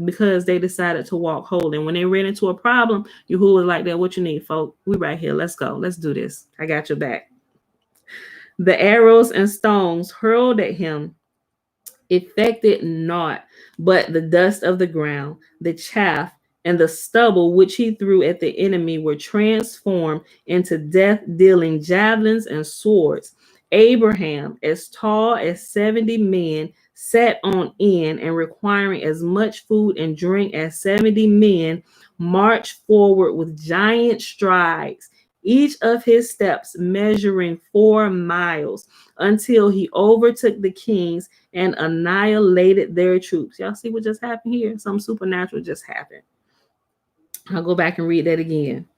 Because they decided to walk holy. And when they ran into a problem, Yahuwah was like that, what you need, folk? We right here. Let's go. Let's do this. I got your back. The arrows and stones hurled at him affected not, but the dust of the ground, the chaff, and the stubble which he threw at the enemy were transformed into death dealing javelins and swords. Abraham, as tall as 70 men, sat on end, and requiring as much food and drink as 70 men, marched forward with giant strides, each of his steps measuring 4 miles, until he overtook the kings and annihilated their troops. Y'all see what just happened here? Something supernatural just happened. I'll go back and read that again.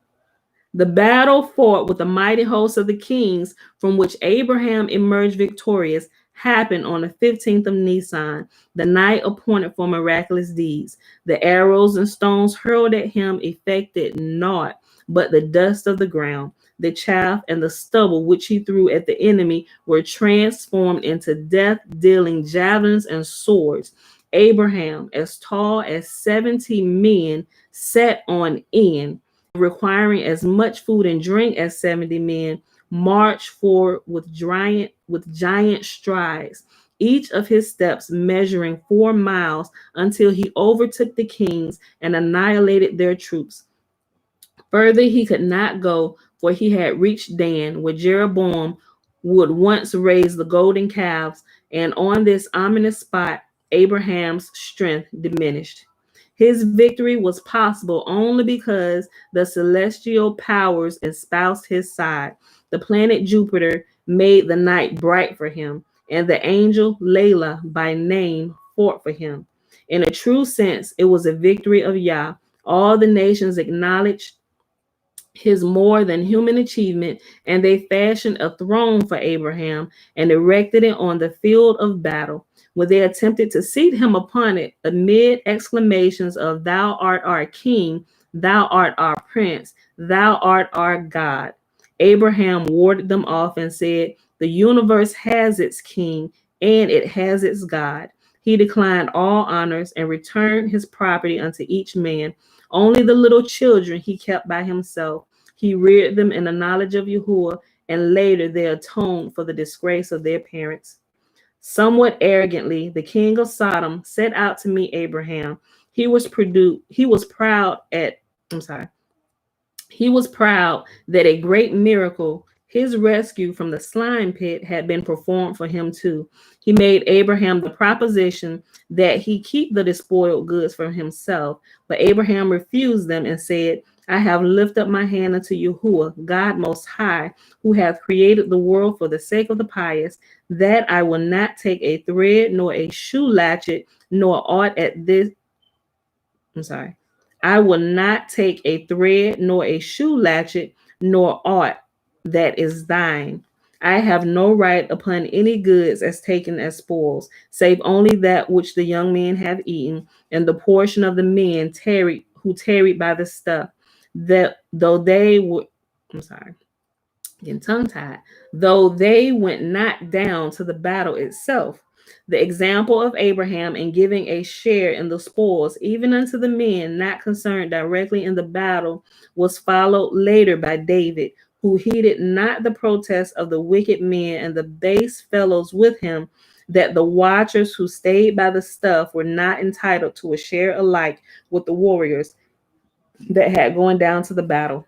The battle fought with the mighty host of the kings, from which Abraham emerged victorious, happened on the 15th of Nisan, the night appointed for miraculous deeds. The arrows and stones hurled at him affected naught, but the dust of the ground, the chaff, and the stubble which he threw at the enemy were transformed into death dealing javelins and swords. Abraham, as tall as 70 men, sat on end, requiring as much food and drink as 70 men, marched forward with giant strides, each of his steps measuring 4 miles, until he overtook the kings and annihilated their troops. Further he could not go, for he had reached Dan, where Jeroboam would once raise the golden calves, and on this ominous spot Abraham's strength diminished. His victory was possible only because the celestial powers espoused his side. The planet Jupiter made the night bright for him, and the angel Layla by name fought for him. In a true sense, it was a victory of Yah. All the nations acknowledged his more than human achievement, and they fashioned a throne for Abraham and erected it on the field of battle. When they attempted to seat him upon it, amid exclamations of, "Thou art our king, thou art our prince, thou art our God," Abraham warded them off and said, "The universe has its king and it has its God." He declined all honors and returned his property unto each man. Only the little children he kept by himself. He reared them in the knowledge of Yahuwah, and later they atoned for the disgrace of their parents. Somewhat arrogantly, the king of Sodom set out to meet Abraham. He was proud that a great miracle, his rescue from the slime pit, had been performed for him too. He made Abraham the proposition that he keep the despoiled goods for himself, but Abraham refused them and said, "I have lifted up my hand unto Yahuwah, God most high, who hath created the world for the sake of the pious, that I will not take a thread nor a shoe latchet, nor aught at this. I will not take a thread nor a shoe latchet, nor aught that is thine. I have no right upon any goods as taken as spoils, save only that which the young men have eaten, and the portion of the men who tarried by the stuff, that though they were, getting tongue tied, though they went not down to the battle itself. The example of Abraham in giving a share in the spoils, even unto the men not concerned directly in the battle, was followed later by David, who heeded not the protests of the wicked men and the base fellows with him, that the watchers who stayed by the stuff were not entitled to a share alike with the warriors that had gone down to the battle.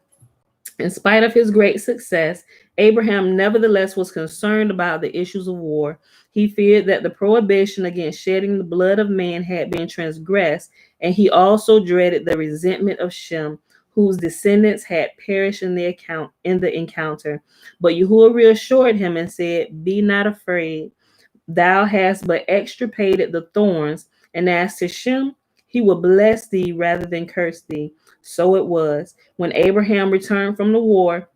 In spite of his great success, Abraham nevertheless was concerned about the issues of war. He feared that the prohibition against shedding the blood of man had been transgressed, and he also dreaded the resentment of Shem, whose descendants had perished in the encounter. But Yahuwah reassured him and said, "Be not afraid. Thou hast but extirpated the thorns, and as to Shem, he will bless thee rather than curse thee." So it was. When Abraham returned from the war,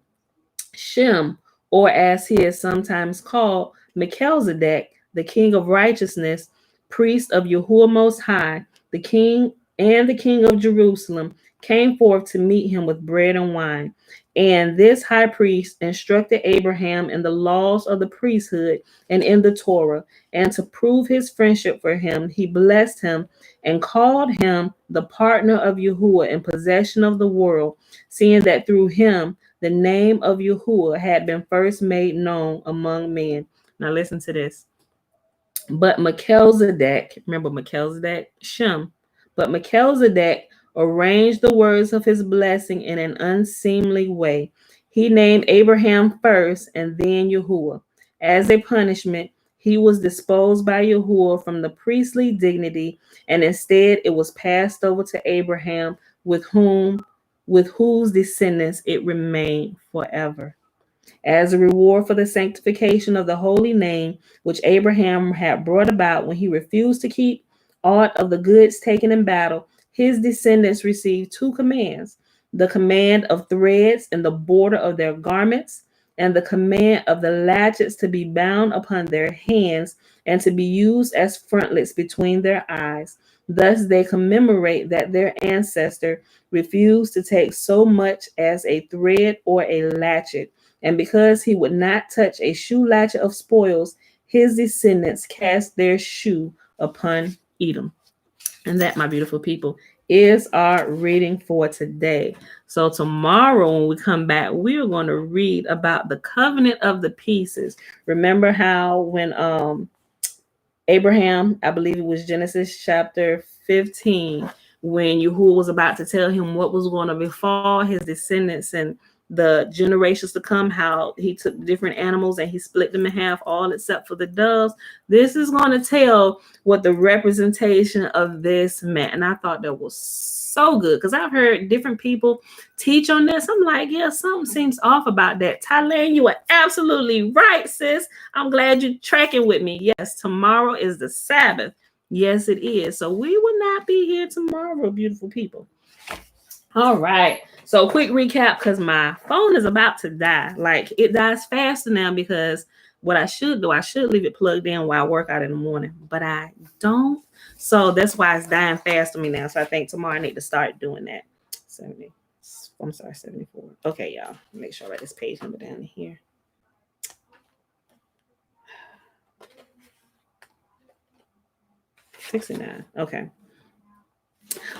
Shem, or as he is sometimes called, Melchizedek, the king of righteousness, priest of Yahuwah Most High, the king of Jerusalem, came forth to meet him with bread and wine. And this high priest instructed Abraham in the laws of the priesthood and in the Torah. And to prove his friendship for him, he blessed him and called him the partner of Yahuwah in possession of the world, seeing that through him the name of Yahuwah had been first made known among men. Now listen to this. But Melchizedek, remember Melchizedek, Shem, but Melchizedek arranged the words of his blessing in an unseemly way. He named Abraham first and then Yahuwah. As a punishment, he was disposed by Yahuwah from the priestly dignity, and instead it was passed over to Abraham, with whose descendants it remained forever. As a reward for the sanctification of the holy name, which Abraham had brought about when he refused to keep aught of the goods taken in battle, his descendants received two commands: the command of threads in the border of their garments, and the command of the latchets to be bound upon their hands and to be used as frontlets between their eyes. Thus they commemorate that their ancestor refused to take so much as a thread or a latchet, and because he would not touch a shoe latchet of spoils, his descendants cast their shoe upon Edom. And that, my beautiful people, is our reading for today. So tomorrow when we come back, we're going to read about the covenant of the pieces. Remember how when Abraham, I believe it was Genesis chapter 15, when Yahuwah was about to tell him what was going to befall his descendants and the generations to come, how he took different animals and he split them in half, all except for the doves. This is going to tell what the representation of this meant. And I thought that was so good because I've heard different people teach on this. I'm like, yeah, something seems off about that. Thailand, you are absolutely right, sis. I'm glad you're tracking with me. Yes, tomorrow is the Sabbath. Yes, it is. So we will not be here tomorrow, beautiful people. All right. So quick recap, because my phone is about to die. Like it dies faster now because what I should do, I should leave it plugged in while I work out in the morning, but I don't. So that's why it's dying fast on me now. So I think tomorrow I need to start doing that. 74. Okay, y'all. Make sure I write this page number down here. 69. Okay.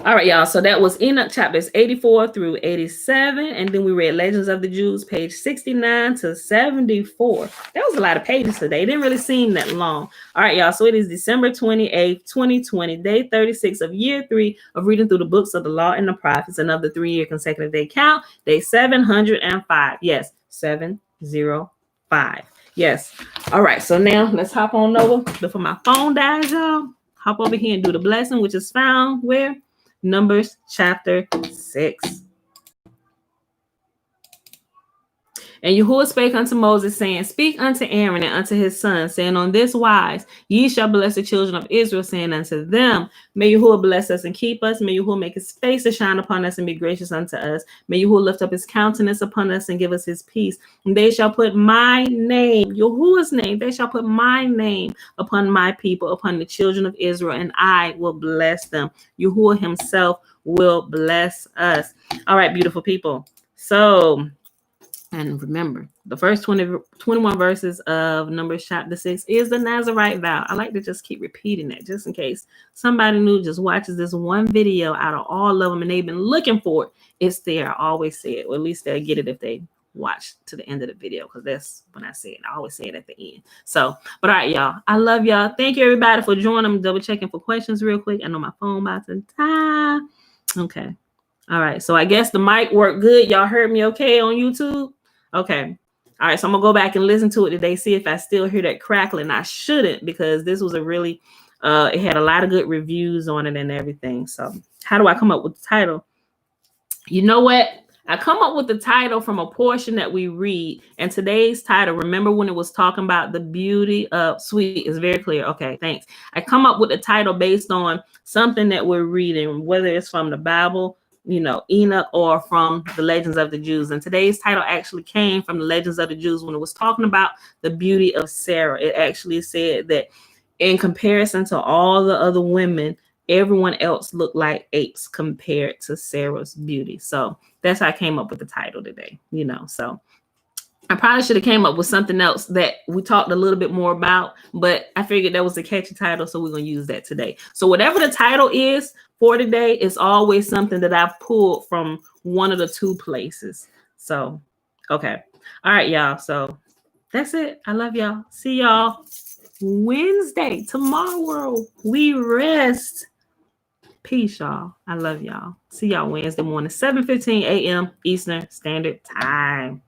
All right, y'all. So that was Enoch chapters 84 through 87. And then we read Legends of the Jews, page 69 to 74. That was a lot of pages today. It didn't really seem that long. All right, y'all. So it is December 28th, 2020, day 36 of year 3 of reading through the books of the law and the prophets, and of the 3-year consecutive day count, day 705. Yes, 705. Yes. All right. So now let's hop on over before my phone dies, y'all. Hop over here and do the blessing, which is found where? Numbers chapter 6. And Yahuwah spake unto Moses, saying, Speak unto Aaron and unto his sons, saying, On this wise ye shall bless the children of Israel, saying unto them, May Yahuwah bless us and keep us. May Yahuwah make his face to shine upon us and be gracious unto us. May Yahuwah lift up his countenance upon us and give us his peace. And they shall put my name, Yahuwah's name, they shall put my name upon my people, upon the children of Israel, and I will bless them. Yahuwah himself will bless us. All right, beautiful people. So, and remember, the first 21 verses of Numbers chapter 6 is the Nazarite vow. I like to just keep repeating that just in case somebody new just watches this one video out of all of them and they've been looking for it. It's there. I always say it, or at least they'll get it if they watch to the end of the video, because that's when I say it. I always say it at the end. So, but all right, y'all. I love y'all. Thank you, everybody, for joining. I'm double checking for questions real quick. I know my phone about to die. Okay. All right. So I guess the mic worked good. Y'all heard me okay on YouTube? Okay. All right. So I'm going to go back and listen to it today, see if I still hear that crackling. I shouldn't, because this was a really, it had a lot of good reviews on it and everything. So how do I come up with the title? You know what? I come up with the title from a portion that we read, and today's title, remember when it was talking about the beauty of sweet, is very clear. Okay, thanks. I come up with the title based on something that we're reading, whether it's from the Bible, Enoch, or from the Legends of the Jews. And today's title actually came from the Legends of the Jews when it was talking about the beauty of Sarah. It actually said that in comparison to all the other women, everyone else looked like apes compared to Sarah's beauty. So that's how I came up with the title today, So I probably should have came up with something else that we talked a little bit more about, but I figured that was a catchy title, so we're going to use that today. So whatever the title is for today, it's always something that I've pulled from one of the two places. So, okay. All right, y'all. So that's it. I love y'all. See y'all Wednesday. Tomorrow we rest. Peace, y'all. I love y'all. See y'all Wednesday morning, 7:15 a.m. Eastern Standard Time.